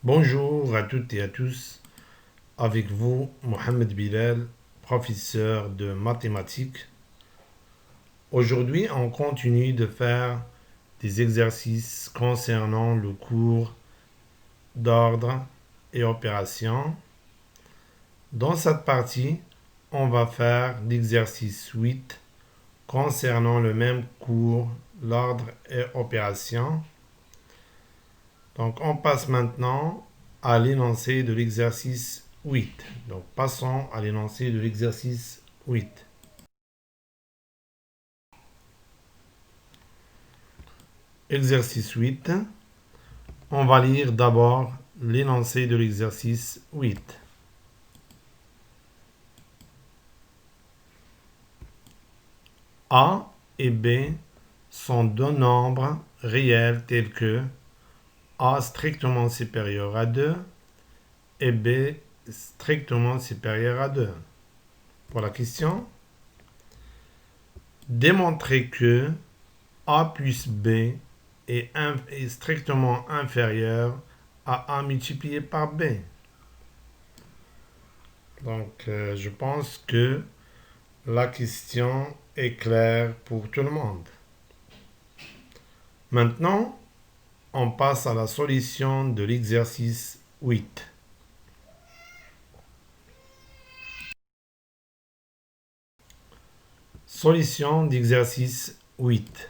Bonjour à toutes et à tous, avec vous Mohamed Bilal, professeur de mathématiques. Aujourd'hui, on continue de faire des exercices concernant le cours d'ordre et opération. Dans cette partie, on va faire l'exercice 8 concernant le même cours, l'ordre et opération. Donc, on passe maintenant à l'énoncé de l'exercice 8. Donc, passons à l'énoncé de l'exercice 8. Exercice 8. On va lire d'abord l'énoncé de l'exercice 8. A et B sont deux nombres réels tels que A strictement supérieur à 2 et B strictement supérieur à 2. Pour la question, démontrer que A plus B est strictement inférieur à A multiplié par B. Donc, je pense que la question est claire pour tout le monde. Maintenant, on passe à la solution de l'exercice 8. Solution d'exercice 8.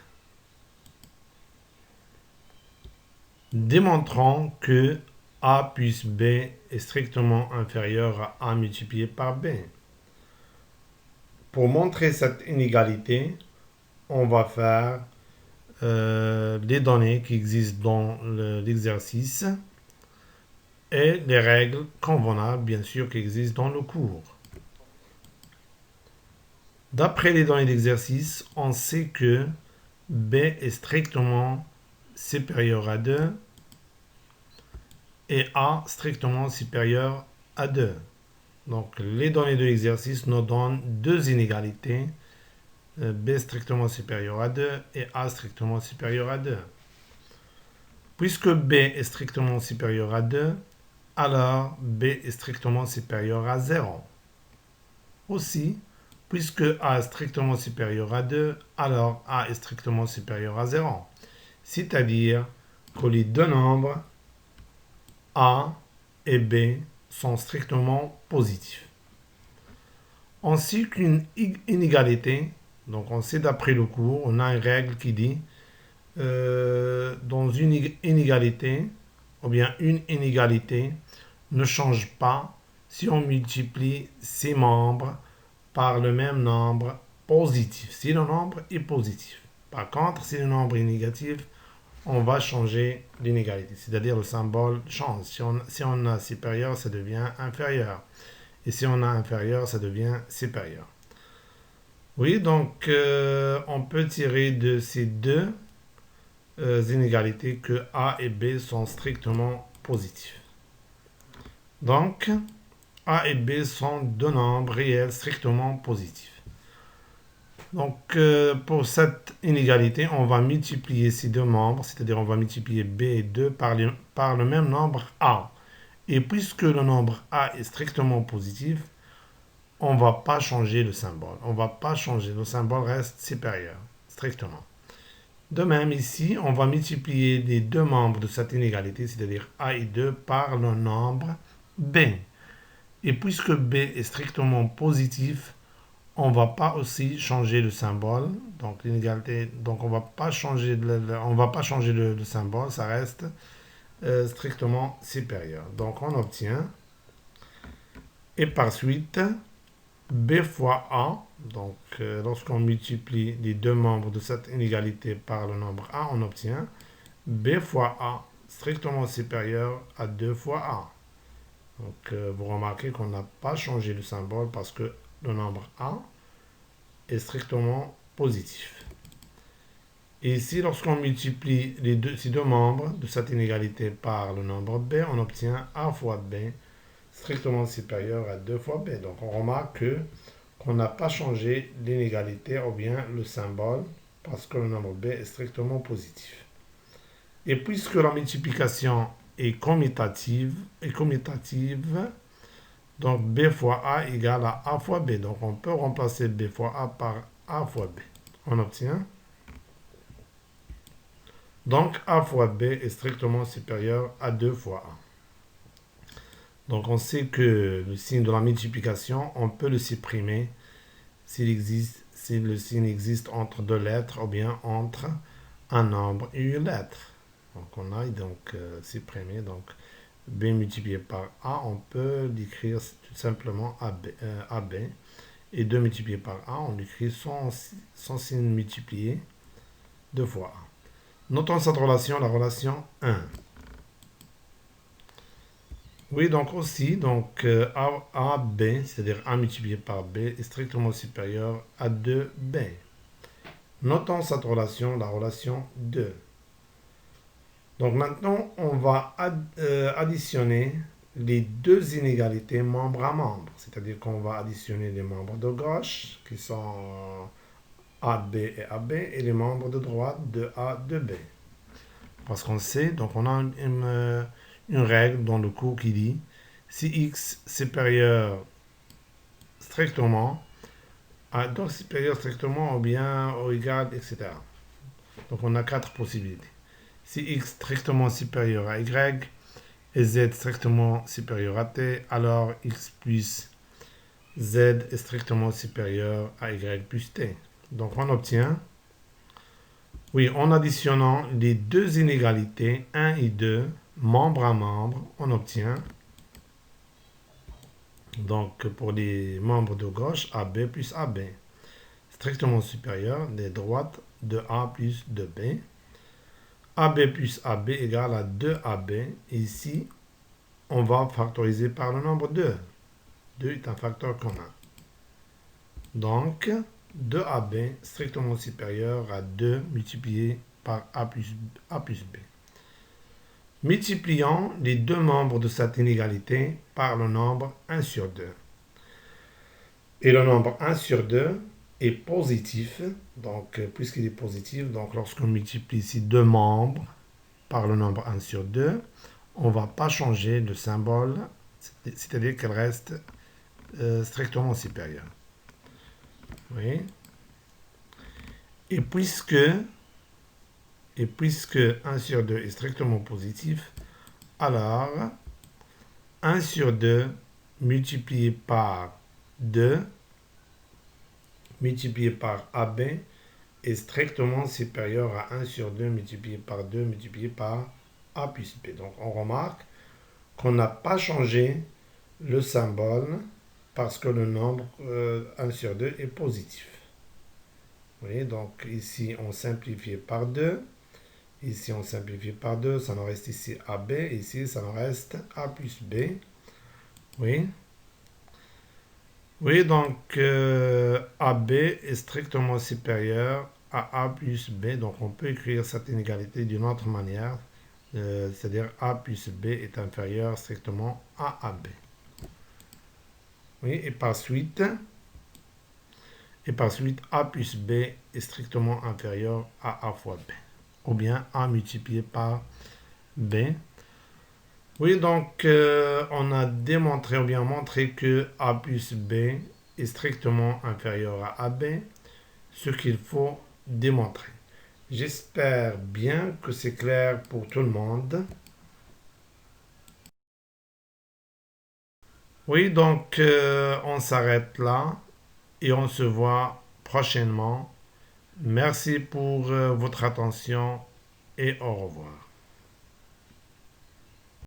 Démontrons que A plus B est strictement inférieur à A multiplié par B. Pour montrer cette inégalité, on va faire les données qui existent dans l'exercice et les règles convenables, bien sûr, qui existent dans le cours. D'après les données d'exercice, on sait que B est strictement supérieur à 2 et A strictement supérieur à 2. Donc, les données de l'exercice nous donnent deux inégalités, B strictement supérieur à 2 et A strictement supérieur à 2. Puisque B est strictement supérieur à 2, alors B est strictement supérieur à 0. Aussi, puisque A est strictement supérieur à 2, alors A est strictement supérieur à 0. C'est-à-dire que les deux nombres A et B sont strictement positifs. On sait qu'une inégalité, donc on sait d'après le cours, on a une règle qui dit dans une inégalité, ou bien une inégalité ne change pas si on multiplie ses membres par le même nombre positif, si le nombre est positif. Par contre, si le nombre est négatif, on va changer l'inégalité, c'est-à-dire le symbole change. Si on a supérieur, ça devient inférieur. Et si on a inférieur, ça devient supérieur. Oui, donc on peut tirer de ces deux inégalités que A et B sont strictement positifs. Donc, A et B sont deux nombres réels strictement positifs. Donc, pour cette inégalité, on va multiplier ces deux membres, c'est-à-dire on va multiplier B et 2 par le même nombre A. Et puisque le nombre A est strictement positif, on ne va pas changer le symbole. On ne va pas changer, le symbole reste supérieur, strictement. De même, ici, on va multiplier les deux membres de cette inégalité, c'est-à-dire A et 2, par le nombre B. Et puisque B est strictement positif, on ne va pas aussi changer le symbole. Donc, l'inégalité, donc on ne va pas changer le symbole, ça reste strictement supérieur. Donc, on obtient, et par suite, B fois A, donc lorsqu'on multiplie les deux membres de cette inégalité par le nombre A, on obtient B fois A strictement supérieur à 2 fois A. Donc vous remarquez qu'on n'a pas changé le symbole parce que le nombre A est strictement positif. Et ici, lorsqu'on multiplie ces deux membres de cette inégalité par le nombre B, on obtient A fois B strictement supérieur à 2 fois B. Donc on remarque qu'on n'a pas changé l'inégalité ou bien le symbole parce que le nombre B est strictement positif. Et puisque la multiplication est commutative. Donc, B fois A égale à A fois B. Donc, on peut remplacer B fois A par A fois B. On obtient. Donc, A fois B est strictement supérieur à 2 fois A. Donc, on sait que le signe de la multiplication, on peut le supprimer si le signe existe entre deux lettres ou bien entre un nombre et une lettre. Donc, on a donc supprimé. Donc, B multiplié par A, on peut l'écrire tout simplement AB. Et 2 multiplié par A, on l'écrit sans signe multiplié 2 fois A. Notons cette relation, la relation 1. Oui, donc aussi, donc AB, c'est-à-dire A multiplié par B, est strictement supérieur à 2B. Notons cette relation, la relation 2. Donc maintenant, on va additionner les deux inégalités membre à membre. C'est-à-dire qu'on va additionner les membres de gauche, qui sont AB et AB, et les membres de droite de A, de B. Parce qu'on sait, donc on a une règle dans le cours qui dit si x supérieur strictement à donc supérieur strictement ou bien ou égal, etc. Donc on a 4 possibilités. Si x strictement supérieur à y et z strictement supérieur à t, alors x plus z est strictement supérieur à y plus t. Donc on obtient, oui, en additionnant les deux inégalités 1 et 2, membre à membre, on obtient, donc pour les membres de gauche, AB plus AB, strictement supérieur des droites de A plus de B. AB plus AB égale à 2AB. Et ici, on va factoriser par le nombre 2. 2 est un facteur commun. Donc, 2AB strictement supérieur à 2 multiplié par A plus B. Multiplions les deux membres de cette inégalité par le nombre 1 sur 2. Et le nombre 1 sur 2 est positif. Donc, puisqu'il est positif, donc lorsqu'on multiplie ici deux membres par le nombre 1 sur 2, on ne va pas changer le symbole, c'est-à-dire qu'elle reste strictement supérieure. Oui. Et puisque 1 sur 2 est strictement positif, alors 1 sur 2 multiplié par 2 multiplié par AB est strictement supérieur à 1 sur 2 multiplié par 2 multiplié par A plus B. Donc on remarque qu'on n'a pas changé le symbole parce que le nombre 1 sur 2 est positif. Vous voyez, donc ici on simplifie par 2. Ici on simplifie par 2, ça nous reste ici AB. Ici ça nous reste A plus B. Oui. Oui, donc AB est strictement supérieur à A plus B. Donc on peut écrire cette inégalité d'une autre manière. C'est-à-dire A plus B est inférieur strictement à AB. Oui, et par suite, A plus B est strictement inférieur à A fois B. Ou bien A multiplié par B. Oui, donc on a démontré ou bien montré que A plus B est strictement inférieur à AB, ce qu'il faut démontrer. J'espère bien que c'est clair pour tout le monde. Oui, donc on s'arrête là et on se voit prochainement. Merci pour votre attention et au revoir.